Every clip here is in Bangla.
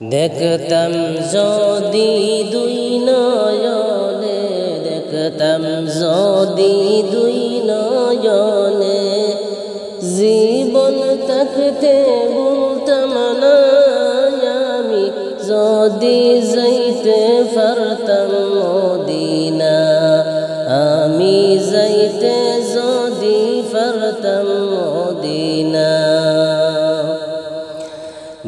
দেখতাম যদি দুই নয়নে, দেখতাম যদি দুই নয়নে, জীবন থাকতে বলতাম না আমি যদি যাইতে পারতাম মদিনা, আমি যাইতে যদি পারতাম মদিনা।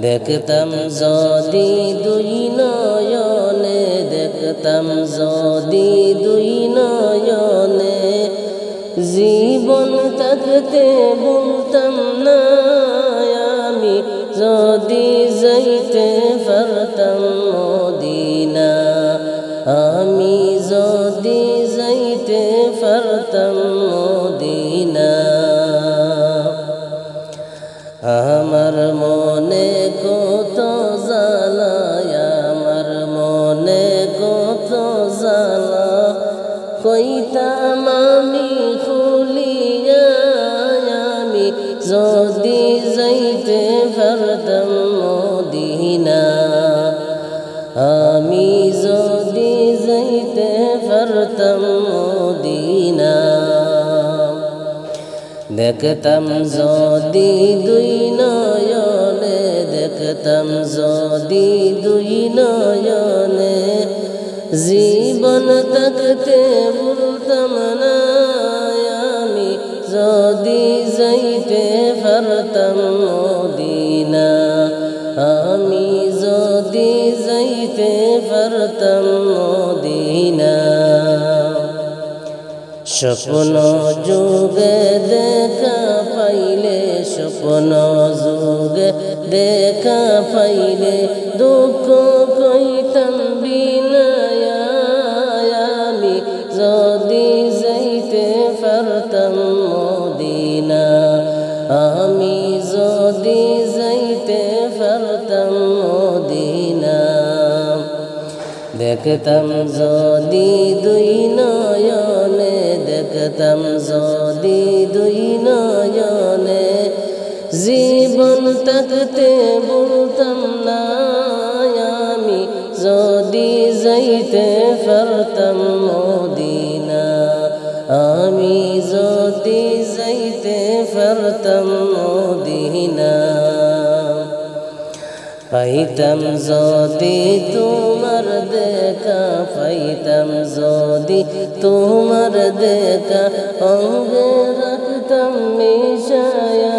দেখতাম যদি দুই নয়নে, দেখতাম যদি দুই নয়নে, জীবন থাকতে বলতাম না আমি যদি যাইতে পারতাম মদিনা, আমি যদি যাইতে পারতাম মদিনা। আমার মনে কত জ্বালা, আমার মনে কত জ্বালা, কইতাম আমি খুলিয়া আমি যদি যাইতে পারতাম মদিনা, আমি যদি যাইতে পারতাম মদিনা। দেখতাম যদি দুই নয়নে, দেখতাম যদি দুই নয়নে, জীবন থাকতে বলতাম না আমি যদি যাইতে পারতাম মদিনা, আমি যদি যাইতে পারতাম মদিনা। স্বপ্ন যুগে দেখা পাইলে, স্বপ্ন যুগে দেখা পাইলে, দুঃখ কইতাম বিনায় আমি যদি যাইতে পারতাম মদিনা, আমি যদি যাইতে পারতাম মদিনা। দেখতাম যদি দুই নয়নে, দেখতাম যদি দুই নয়নে, জীবন থাকতে বলতাম না আমি যদি যাইতে পারতাম মদিনা, আমি যদি যাইতে পারতাম মদিনা। পাইতাম যদি তোমার দেখা, পাইতাম যদি তোমার দেখা, অঙ্গে রাখতাম মিশায়া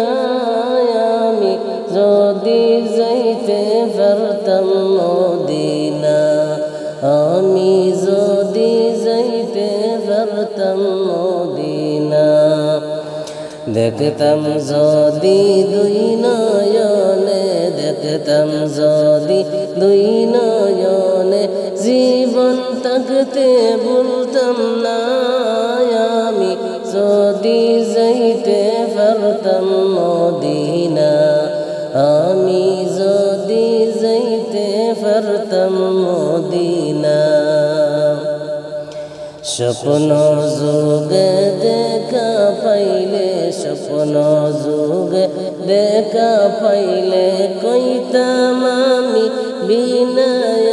আমি যদি যাইতে পারতাম মদিনা, আমি যদি যাইতে পারতাম মদিনা। দেখতাম যদি দুই নয়নে, দেখতাম যদি দুই নয়নে, জীবন থাকতে বলতাম না আমি যদি যাইতে পারতাম মদিনা, আমি যদি যাইতে পারতাম মদিনা। স্বপ্ন যুগে দেখা পাইলে, স্বপ্ন যুগে দেখা পাইলে, কইতাম আমি বিনায়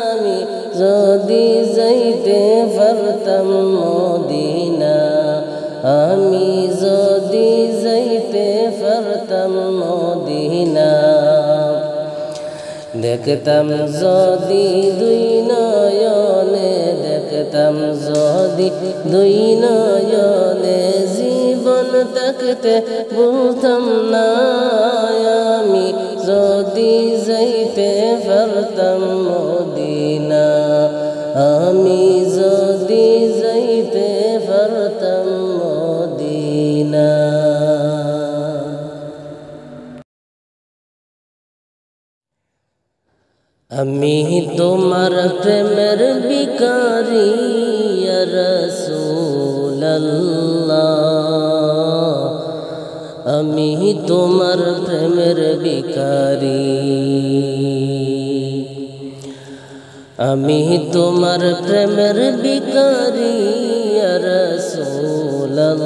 আমি যদি যাইতে পারতাম মদিনা, আমি যদি যাইতে পারতাম মদিনা। দেখতাম যদি দুই নয়নে, দেখতাম যদি দুই নয়নে, জীবন থাকতে বলতাম না আমি যদি যাইতে পারতাম মদিনা, আমি যদি যাইতে পারতাম মদিনা। আমি তোমার প্রেমের ভিখারি ইয়া রাসূলুল্লাহ, আমি তোমার প্রেমের ভিখারি, আমি তোমার প্রেমের ভিখারি ইয়া রাসূলুল্লাহ,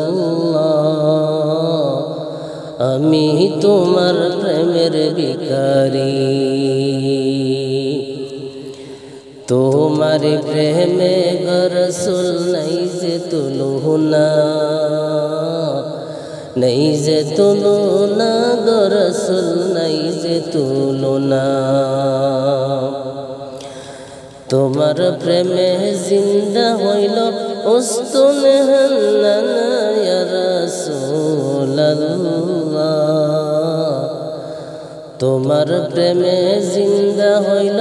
আমি তোমার প্রেমের ভিখারি। তোমার প্রেমে গো রাসূল নাই যে তুলনা, নাই যে তুলনা গো রাসূল নাই যে তুলনা। তোমার প্রেমে জিন্দা হইল উস্তুন হান্নানা ইয়া রাসূলুল্লাহ। তোমার প্রেমে জিন্দা হইল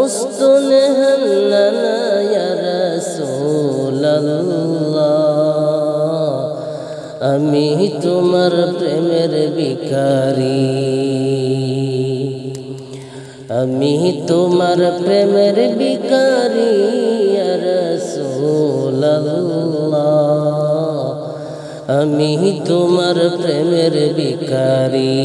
উস্তুন হান্নানা ইয়া রাসূলুল্লাহ। আমি তোমার প্রেমের ভিখারি। আমি তোমার প্রেমের ভিখারি ইয়া রাসূলুল্লাহ। আমি তোমার প্রেমের ভিখারি।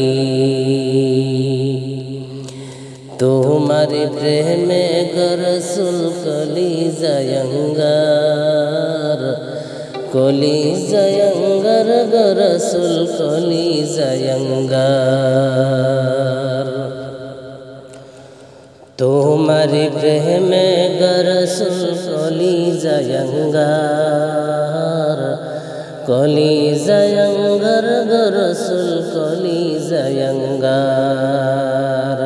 তোমার প্রেমে গো রাসূল কলিজায় অঙ্গার, কলিজায় অঙ্গার গো রাসূল কলিজায় অঙ্গার। তোমার প্রেমে গো রাসূল কলিজায় অঙ্গার, কলিজায় অঙ্গার গো রাসূল কলিজায় অঙ্গার।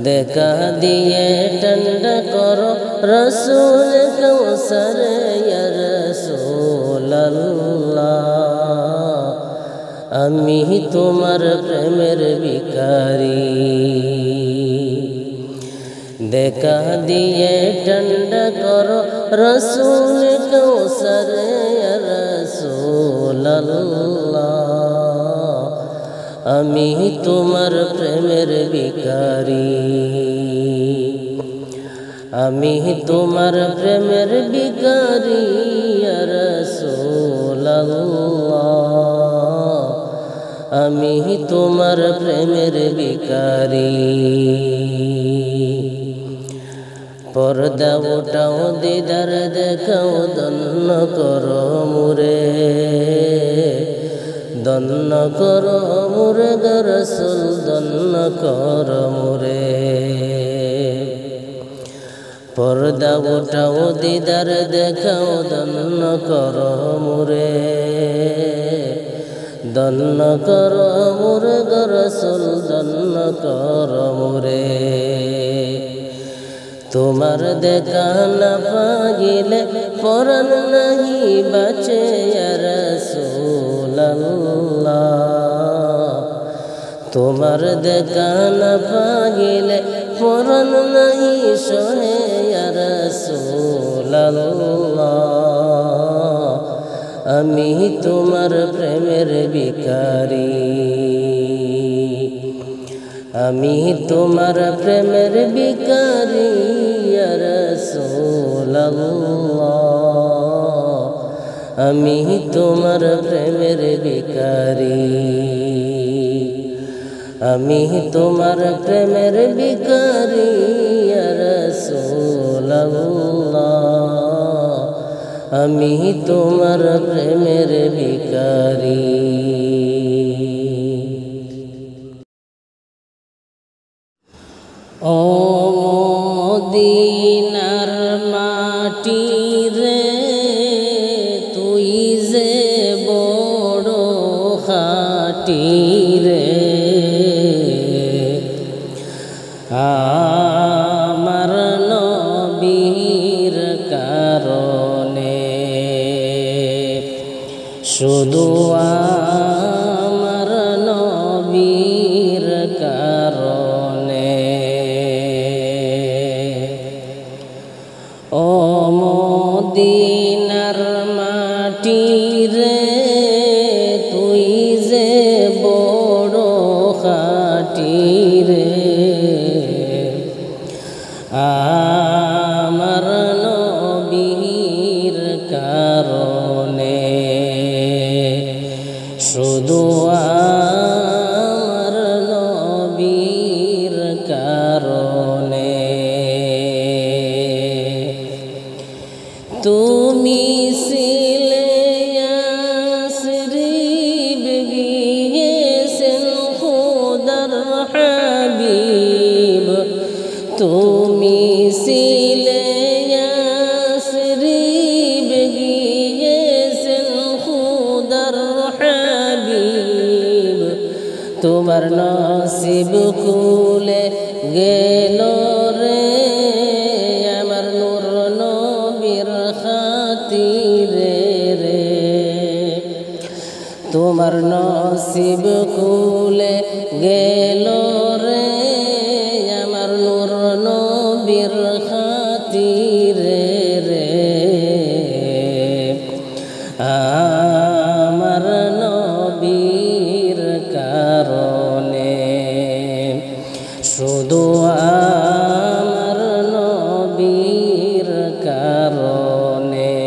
দেখা দিয়ে ঠান্ডা করো রাসূল কাউসার ইয়া রাসূলুল্লাহ। আমি তোমার প্রেমের ভিখারি। দেখা দিয়ে ঠান্ডা করো রাসূল কাউসার ইয়া রাসূলুল্লাহ। আমি তোমার প্রেমের ভিখারি। আমি তোমার প্রেমের ভিখারি ইয়া রাসূলুল্লাহ। আমি তোমার প্রেমের ভিখারি। পর্দা উঠাও দিদার দেখাও ধন্য করো মুরে, ধন্য করো মুরে গো রাসূল ধন্য করো মুরে। পর্দা উঠাও দিদার দেখাও ধন্য করো মুরে, ধন্য করো মুরে গো রাসূল ধন্য করো মুরে। তোমার দেখা না পাইলে পরাণ নাহি বাঁচে ইয়া রাসূলুল্লাহ। তোমার দেখা না পাইলে পরাণ নাহি সহে ইয়া রাসূলুল্লাহ। আমি তোমার প্রেমের ভিখারি। আমি তোমার প্রেমের ভিখারি ইয়া রাসূলুল্লাহ। আমি তোমার প্রেমের ভিখারি। আমি তোমার প্রেমের ভিখারি ইয়া রাসূলুল্লাহ। আমি তোমার প্রেমের ভিখারি। ও মদিনার মাটি রে তুই যে বড় খাঁটি রে, আমার নবীর কারণে, শুধু আমার নবীর কারণে। ও মদিনার মাটি রে তুই যে বড় খাঁটি রে, আমার নবীর কারণে, শুধু আমার নবীর কারণে। তুমি ছিলে ইয়াসরিব গিয়ে তুমি ছিলে ইয়াসরিব গিয়েছেন খুদার হাবিব, তোমার নসিব খুলে গেল রে আমার নূর নবীর খাতিরে রে। তোমার নসিব খুলে গেল রে আমার নূর নবীর খাতিরে রে। আমার নবীর কারণে, শুধু আমার নবীর কারণে,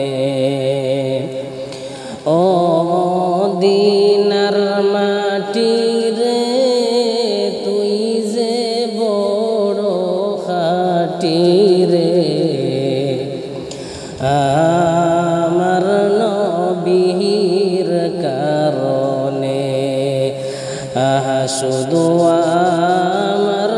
ও মদিনার মাটি রে তুই যে বড় খাঁটি রে। আমার নবীর কারণে, শুধু আমার